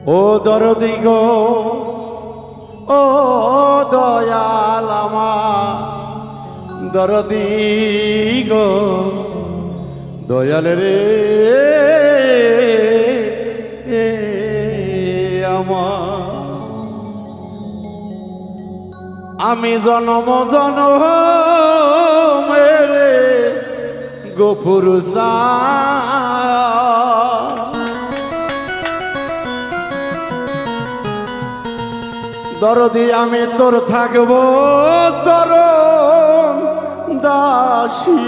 ও দরদি গো, ও দয়াল আমার দরদি গো, দয়াল রে আমার। আমি জনম জনমেরে গফুর দরদি, আমি তোর থাকব চরণ দাসী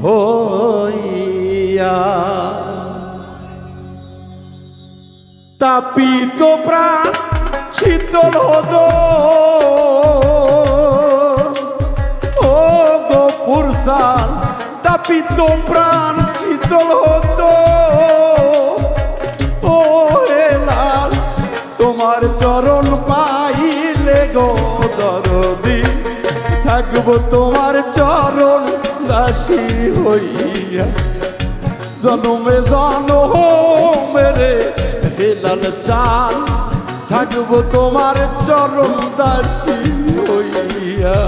হইয়া। তাপিত প্রাণ শীতল হতো ও গফুর সাল, তাপিত প্রাণ শীতল হতো ও হেলাল, তোমার চরণ পাইলে গো দরদি, থাকবো তোমার চরণ দাসী হইয়া। জনমে জনমে রে হেলাল চান, থাকবো তোমার চরণ দাসী হইয়া।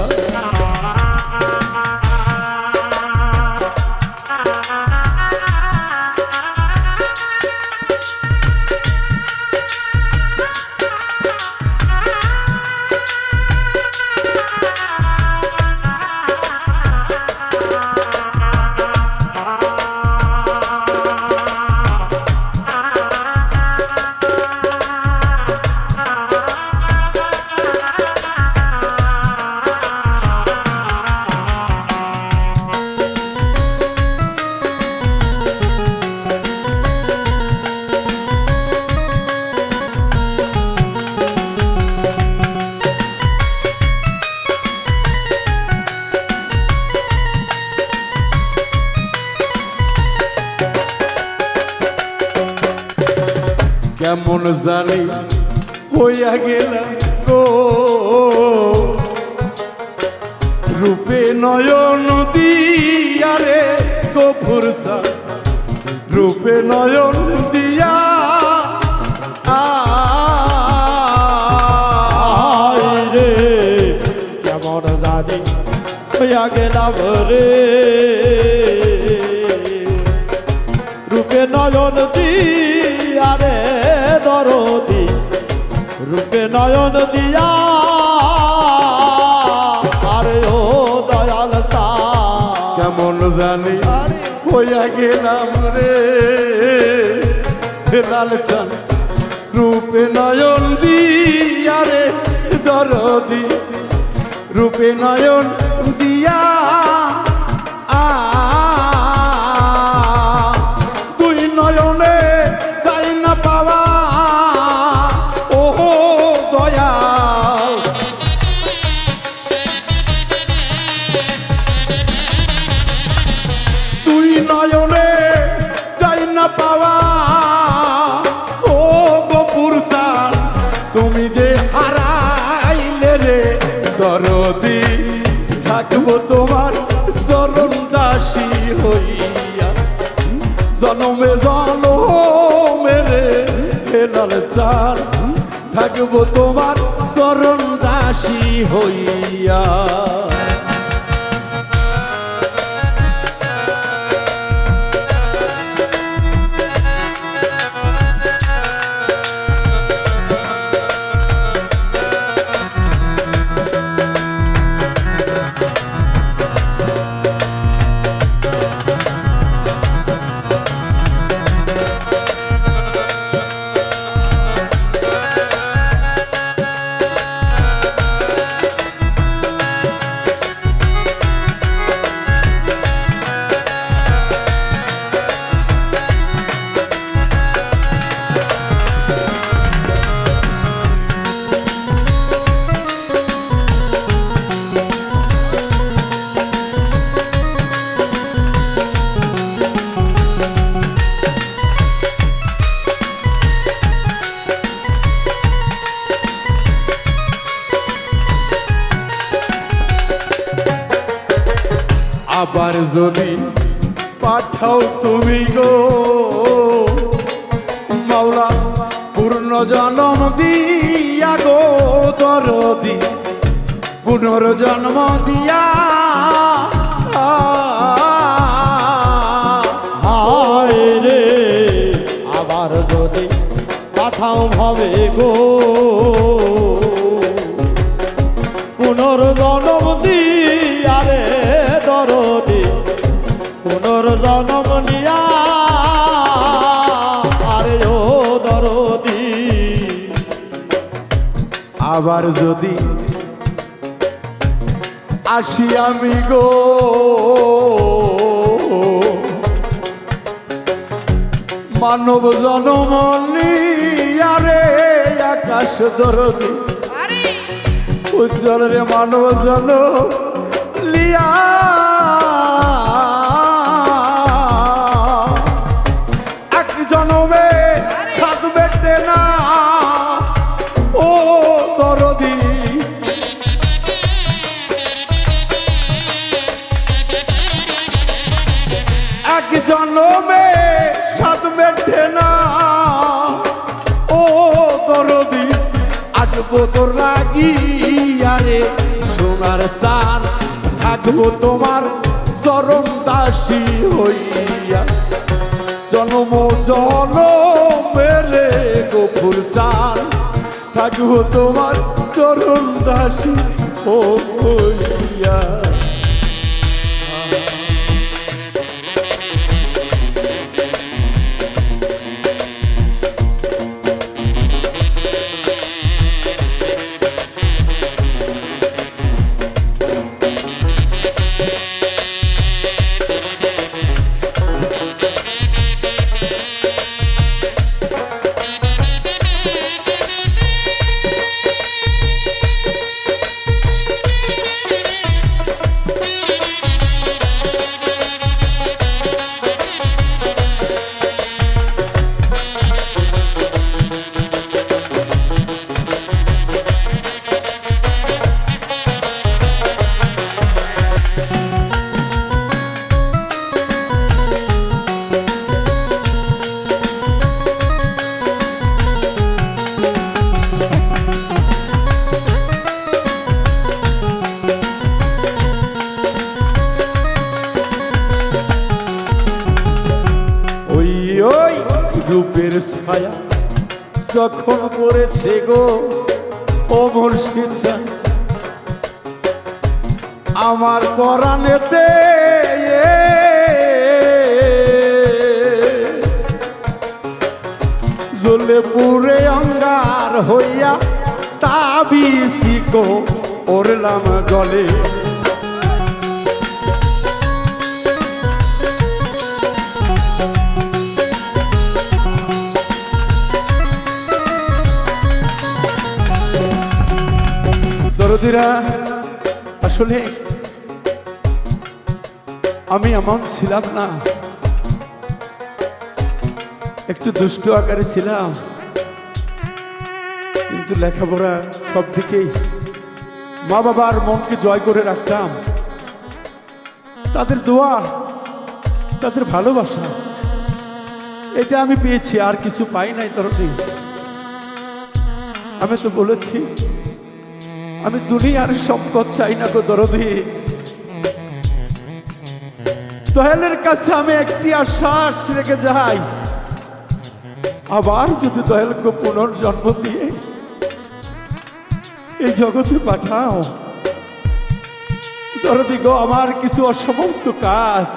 কেমন জানি হইয়া গেলাম গো, রূপে নয়ন দিয়া রে গফুর সাল, রূপে নয়ন দিয়া রে। কেমন জানি হইয়া গেলাম রে, রূপে নয়ন দিয়া রে দরদি, রূপে নয়ন দিয়া আরে ও দয়াল সা। কেমন জানি হইয়া গেলাম রে লাল চান, রূপে নয়ন দিয়া রে দরদি, রূপে নয়ন দিয়া তুই নয়নে চাই না পাওয়া ও দয়াল। তুই নয়নে চাই না পাওয়া ও গফুর সাল, তুমি যে হারাইলে রে দরদি, থাকবো তোমার চরণ দাসী হইয়া। জনমে জনমে রে হেলাল চান, থাকবো তোমার চরণ দাসী হইয়া। আবার যদি পাঠাও তুমি গো মাওলা পুর পুনর্জন্ম দিয়া হায় রে আবার যদি পাঠাও ভাবে গো পুনর্জন্ম দিয়া রে দরদি পুনর্জন্ম নিয়া আরে ও দরদি আবার যদি আসি আমি গো মানব জনম নিয়ারে আকাশ দরদি উজ্জ্বল রে মানব জন লিয়া এক জনমে ছাদ বেটে না ও দরদি এক জনমে ছাদ বেটে না ও দরদি আসবো তোর লাগিয়ারে সোনার চান থাকবো তোমার চরণ দাসী হইয়া জনম জনমেরে গোপুর চান থাকবো তোমার চরণ দাসী হইয়া রূপের ছায়া যখন পড়েছে গো ও মুর্শিদ আমার পরাণেতে জ্বলে পুরে অঙ্গার হইয়া তাবিসি গো ওরলাম গলে দরদিরা আসলে আমি এমন ছিলাম না, একটু দুষ্ট আকারে ছিলাম, কিন্তু লেখাপড়া সব দিকেই মা বাবার মনকে জয় করে রাখতাম। তাদের দোয়া, তাদের ভালোবাসা, এটা আমি পেয়েছি, আর কিছু পাই নাই। দরদি আমি তো বলেছি আমি দুনিয়ার সম্পদ চাই না গো দরদি। দয়ালের কাছে আমি একটি আশ্বাস রেখে যাই, আবার যদি দয়ালকে পুনর্জন্ম দিয়ে এই জগতে পাঠাও দরদি গো, আমার কিছু অসমাপ্ত কাজ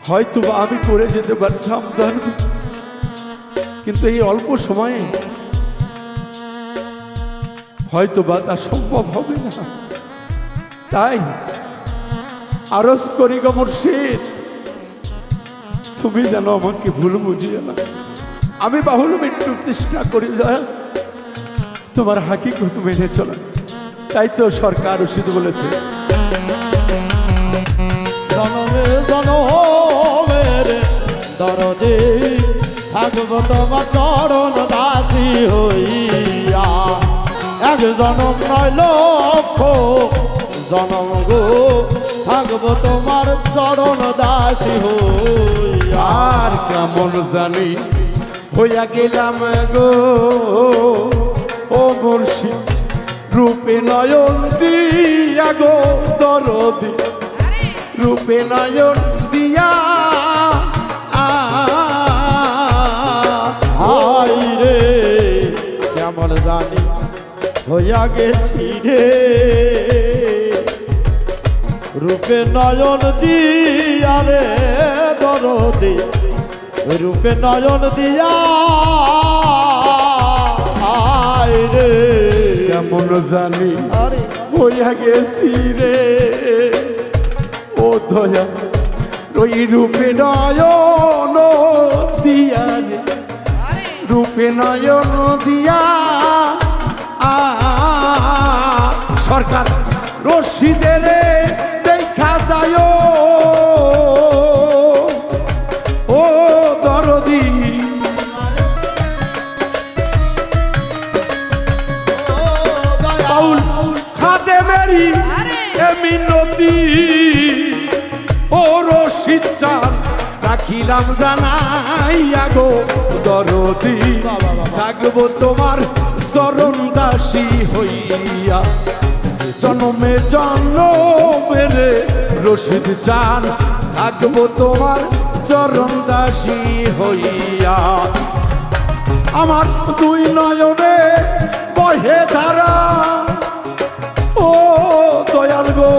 হয়তো বা আমি করে যেতে পারতাম দরদি, কিন্তু এই অল্প সময়ে হয়তো বা তা সম্ভব হবে না। তাই আরজ করি গো মুর্শিদ, তুমি যেন আমাকে ভুল বুঝিও না। আমি বাহুল মৃত্যুর চেষ্টা করি, দয়া তোমার হাকিকত মেনে চলা। তাই তো সরকার রশিদ বলেছে, জনমে জনমের দরদে থাকবো তোমার চরণ দাসী হইয়া, এক জনম নয় লক্ষ জনম গো থাকবো তোমার চরণ দাসী হইয়া। আর কেমন জানি হইয়া গেলাম গো ও মুর্শিদ, রূপে নয়ন দিয়া গো দরদি রূপে নয়ন দিয়া হাই রে কেমন জানি হইয়া গেছি রে রূপে নয়ন দিয়া রে দরদি রূপে নয়ন দিয়া হাই রে কেমন জানি আরে হইয়া গেছি রে ও দয়া ওই রূপে নয়ন দিয়া রে রূপে নয়ন দিয়া সরকার রশিদের দেখা যায় ও দরদি বাউল খাদে মেরি মিনতি ও রশিদ চান রাখিলাম জানাইয়া গো দরদি থাকবো তোমার চরণ দাসী হইয়া জন্মে জন্মের রশিদ চান থাকবো তোমার চরণ দাসী হইয়া আমার দুই নয়নে বহে ধারা ও দয়াল গো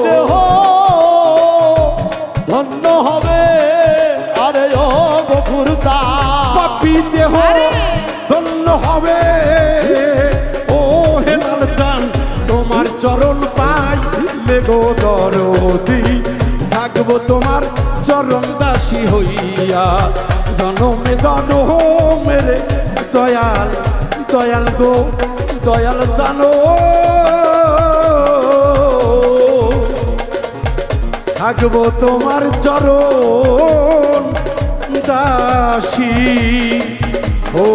দেহ ধন্য হবে আরে ও গফুর চা পাপি দেহ ধন্য হবে ও হেলাল চান তোমার চরণ পাই গো দরদি থাকবো তোমার চরণ দাসী হইয়া জনমে জনমের দয়াল দয়াল গো দয়াল জানো থাকবো তোমার চরণ দাসী ও